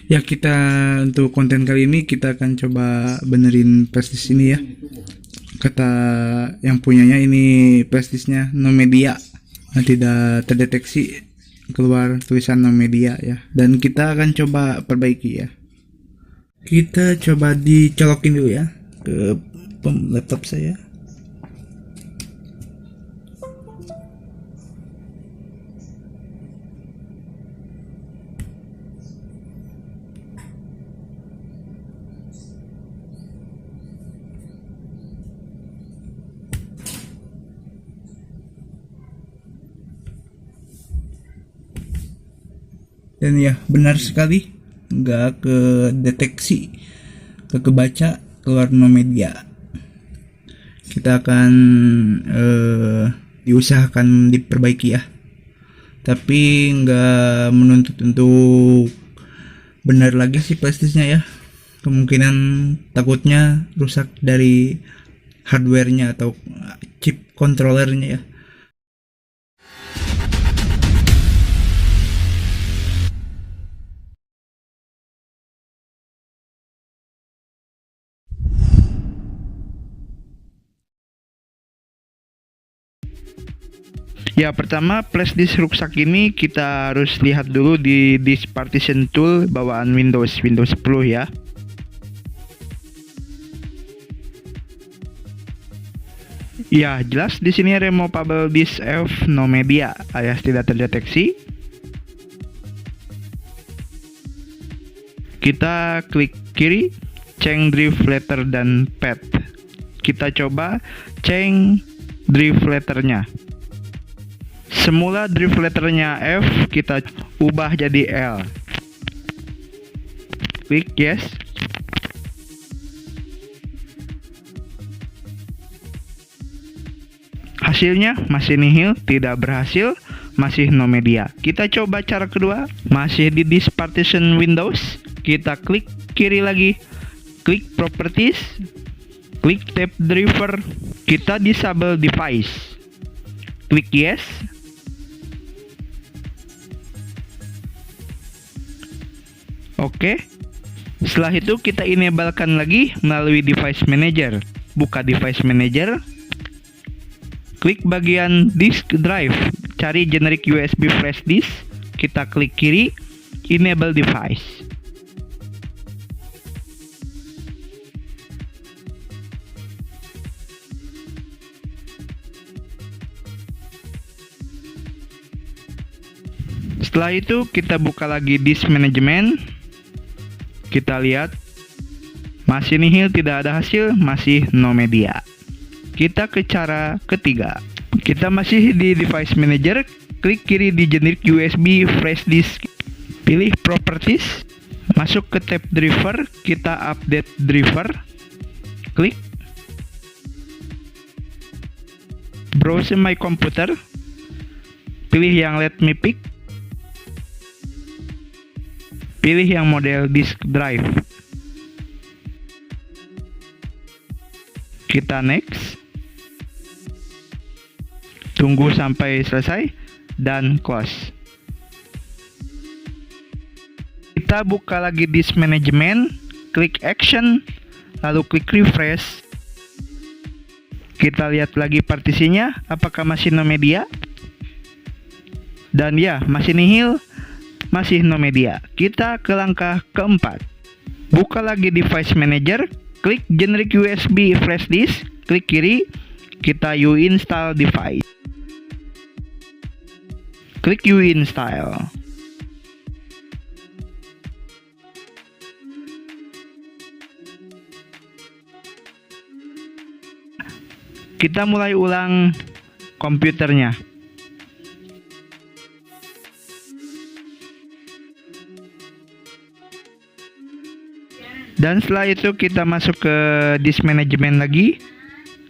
Ya, kita untuk konten kali ini kita akan coba benerin prestis ini ya. Kata yang punyanya ini prestisnya no media. Nah, tidak terdeteksi keluar tulisan no media ya. Dan kita akan coba perbaiki ya. Kita coba dicolokin dulu ya ke laptop saya. Dan ya, benar sekali, nggak kedeteksi, kebaca keluar no media. Kita akan diusahakan diperbaiki ya, tapi nggak menuntut untuk benar lagi sih prestisnya ya. Kemungkinan takutnya rusak dari hardwarenya atau chip controllernya ya. Ya, pertama flash disk rusak ini kita harus lihat dulu di disk partition tool bawaan Windows 10 ya. Ya, jelas di sini removable disk F no media alias tidak terdeteksi. Kita klik kiri, change drive letter dan path. Kita coba change drive letternya. Semula drive letternya F, kita ubah jadi L. Klik yes. Hasilnya masih nihil, tidak berhasil, masih no media. Kita coba cara kedua, masih di disk partition Windows. Kita klik kiri lagi, klik properties, klik tab driver, kita disable device. Klik yes. Oke. Setelah itu kita enablekan lagi melalui device manager. Buka device manager. Klik bagian disk drive. Cari generic USB flash disk. Kita klik kiri, enable device. Setelah itu kita buka lagi disk management. Kita lihat masih nihil, tidak ada hasil, masih no media. Kita ke cara ketiga. Kita masih di device manager, klik kiri di generic USB flash disk. Pilih properties, masuk ke tab driver, kita update driver. Klik browse my computer. Pilih yang let me pick. Pilih yang model disk drive. Kita next. Tunggu sampai selesai dan close. Kita buka lagi disk management, klik action, lalu klik refresh. Kita lihat lagi partisinya, apakah masih no media? Dan ya, masih nihil, masih no media. Kita ke langkah keempat. Buka lagi device manager, klik generic USB flash disk, klik kiri, kita uninstall device. Klik uninstall. Kita mulai ulang komputernya. Dan setelah itu kita masuk ke disk management lagi.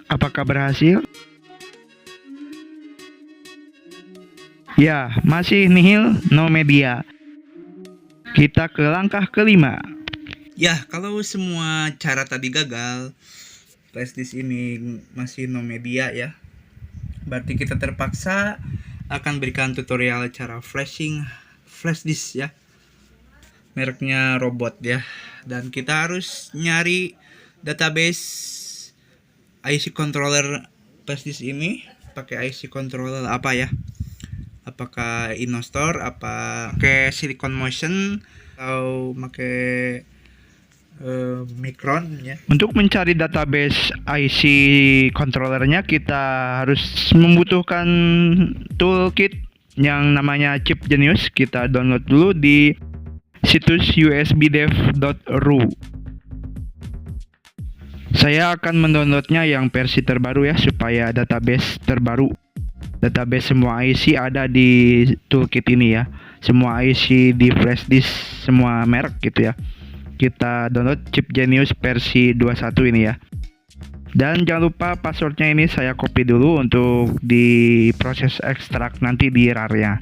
Apakah berhasil? Ya, masih nihil, no media. Kita ke langkah kelima. Ya, kalau semua cara tadi gagal, flash disk ini masih no media ya, berarti kita terpaksa akan berikan tutorial cara flashing flash disk ya. mereknya robot ya. Dan kita harus nyari database IC controller flash ini. Pakai IC controller apa ya? Apakah Innostor, apa pakai Silicon Motion, atau pakai Micron ya. Untuk mencari database IC controllernya kita harus membutuhkan toolkit yang namanya Chip Genius. Kita download dulu di situs usbdev.ru. Saya akan mendownloadnya yang versi terbaru ya, supaya database terbaru. Database semua IC ada di toolkit ini ya. Semua IC di flash disk semua merek gitu ya. Kita download Chip Genius versi 21 ini ya. Dan jangan lupa passwordnya ini saya copy dulu untuk di proses ekstrak nanti di RAR-nya.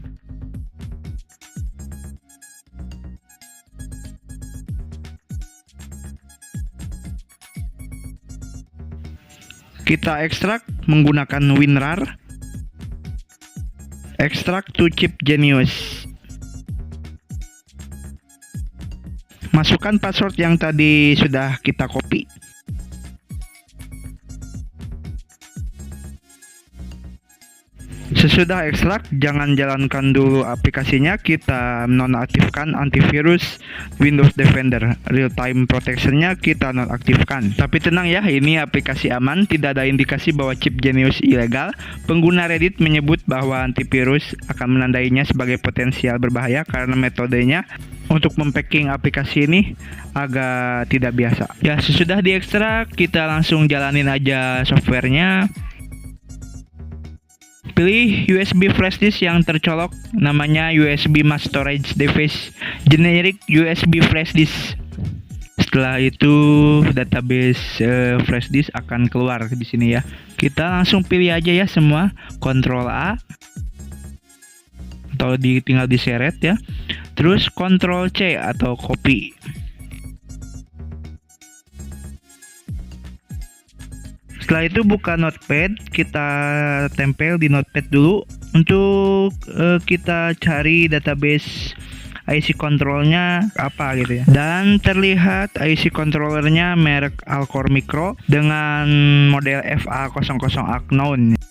Kita ekstrak menggunakan WinRAR. Ekstrak to Chip Genius. Masukkan password yang tadi sudah kita copy. Sesudah ekstrak, jangan jalankan dulu aplikasinya. Kita nonaktifkan antivirus Windows Defender. Real time protectionnya kita nonaktifkan. Tapi tenang ya, ini aplikasi aman. Tidak ada indikasi bahwa Chip Genius ilegal. Pengguna Reddit menyebut bahwa antivirus akan menandainya sebagai potensial berbahaya karena metodenya untuk mempacking aplikasi ini agak tidak biasa. Ya, sesudah diekstrak, kita langsung jalanin aja softwarenya. Pilih USB flash disk yang tercolok, namanya USB Mass Storage Device Generic USB Flash Disk. Setelah itu database flash disk akan keluar di sini ya. Kita langsung pilih aja ya semua, Ctrl A atau tinggal diseret ya. Terus Ctrl C atau copy. Setelah itu buka notepad, kita tempel di notepad dulu untuk kita cari database IC controlnya apa gitu ya. Dan terlihat IC controllernya merek Alcor Micro dengan model FA00 Unknown.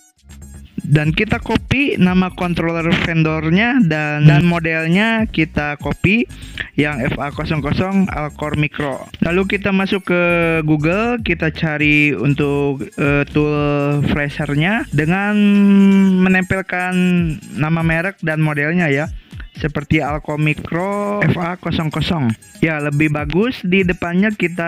Dan kita copy nama controller vendornya dan modelnya kita copy yang FA00 Alcor Micro. Lalu kita masuk ke Google, kita cari untuk tool flashernya dengan menempelkan nama merek dan modelnya ya. Seperti Alcor Micro FA00. Ya, lebih bagus di depannya kita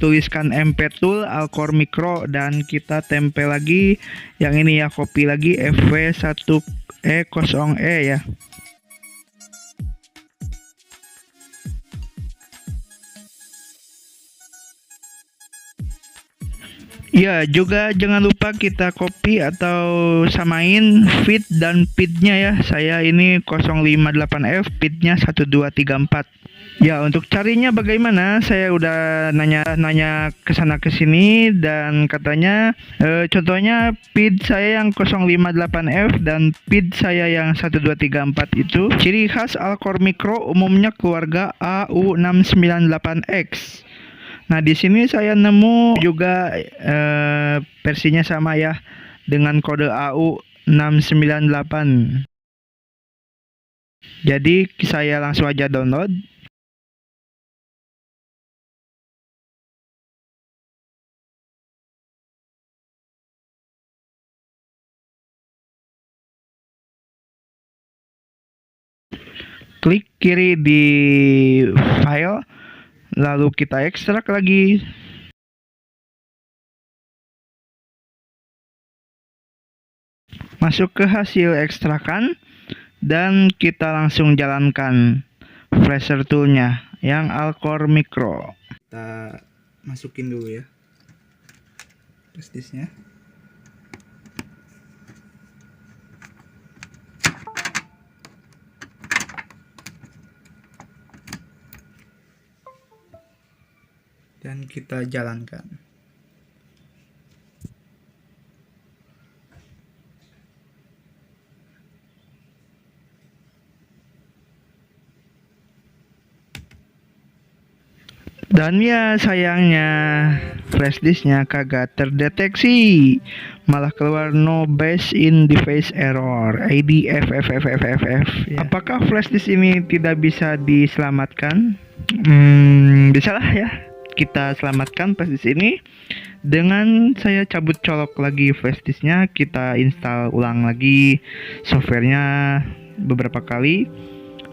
tuliskan MP tool Alcor Micro dan kita tempel lagi yang ini ya, copy lagi FW1E0E ya. Ya, juga jangan lupa kita copy atau samain feed dan PID-nya ya. Saya ini 058F, PID-nya 1234. Ya, untuk carinya bagaimana? Saya udah nanya kesana kesini dan katanya contohnya PID saya yang 058F dan PID saya yang 1234 itu ciri khas Alcor Micro umumnya keluarga AU698X. Nah, di sini saya nemu juga versinya sama ya dengan kode AU698. Jadi saya langsung aja download. Klik kiri di file, lalu kita ekstrak lagi. Masuk ke hasil ekstrakan dan kita langsung jalankan flasher toolnya yang Alcor Micro. Kita masukin dulu ya flash disknya. Dan kita jalankan. Dan ya sayangnya flash disknya kagak terdeteksi, malah keluar no base in device error ID FFFFFF ya. Apakah flash disk ini tidak bisa diselamatkan? Bisa lah ya, kita selamatkan flash disk ini dengan saya cabut colok lagi flash disknya, kita install ulang lagi softwarenya beberapa kali,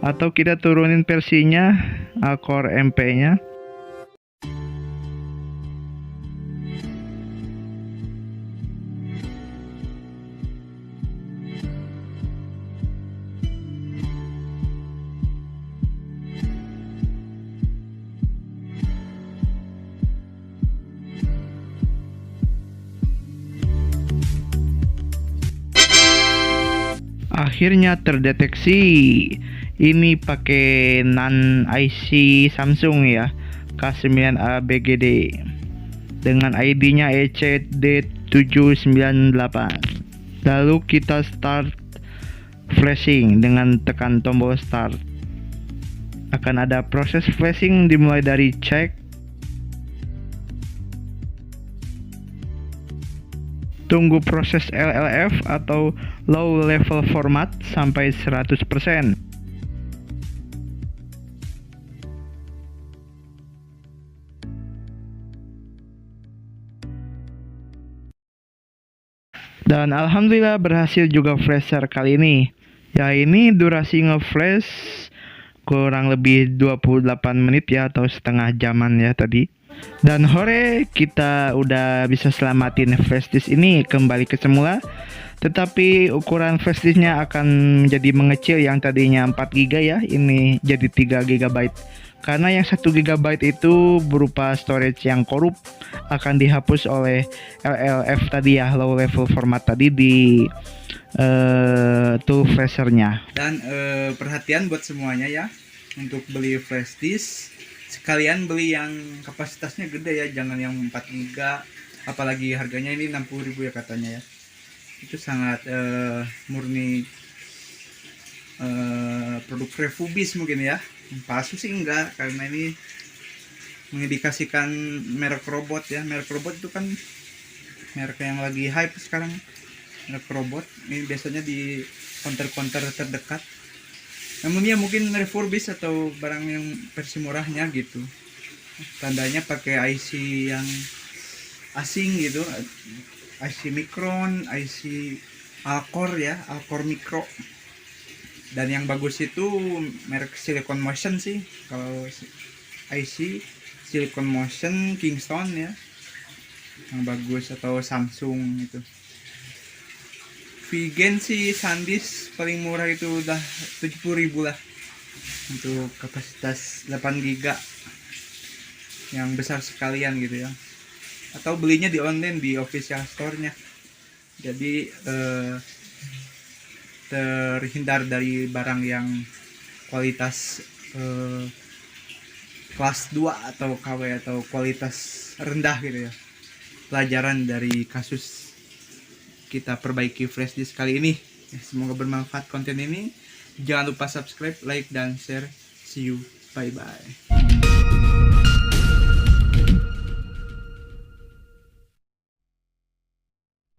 atau kita turunin versinya Alcore MP nya. Akhirnya terdeteksi. Ini pakai NAND IC Samsung ya, K9A BGD dengan ID-nya ECD798. Lalu kita start flashing dengan tekan tombol start. Akan ada proses flashing dimulai dari cek, tunggu proses LLF atau low level format sampai 100%. Dan alhamdulillah berhasil juga flasher kali ini. Ya, ini durasi ngeflash kurang lebih 28 menit ya, atau setengah jaman ya tadi. Dan hore, kita udah bisa selamatin flash disk ini kembali ke semula. Tetapi ukuran flash disknya akan menjadi mengecil, yang tadinya 4 GB ya, ini jadi 3 GB. Karena yang 1 GB itu berupa storage yang korup, akan dihapus oleh LLF tadi ya, low level format tadi di tool flashernya. Dan perhatian buat semuanya ya, untuk beli flash disk sekalian beli yang kapasitasnya gede ya, jangan yang 4 GB, apalagi harganya ini 60.000 ya katanya ya. Itu sangat murni produk refubis mungkin ya. Palsu sih enggak, karena ini mengindikasikan merek robot ya. Merek robot itu kan merek yang lagi hype sekarang, merek robot. Ini biasanya di counter-counter terdekat. Namun ya mungkin refurbish atau barang yang versi murahnya gitu. Tandanya pakai IC yang asing gitu, IC Micron, IC Alcore ya, Alcore Micro. Dan yang bagus itu merek Silicon Motion sih, kalau IC Silicon Motion Kingston ya, yang bagus, atau Samsung itu. Vigen sih SanDisk paling murah itu udah 70.000 lah, untuk kapasitas 8 GB yang besar sekalian gitu ya. Atau belinya di online di official store-nya. Jadi terhindar dari barang yang kualitas kelas 2 atau KW atau kualitas rendah gitu ya. Pelajaran dari kasus kita perbaiki flash disk kali ini. Semoga bermanfaat konten ini. Jangan lupa subscribe, like, dan share. See you. Bye-bye.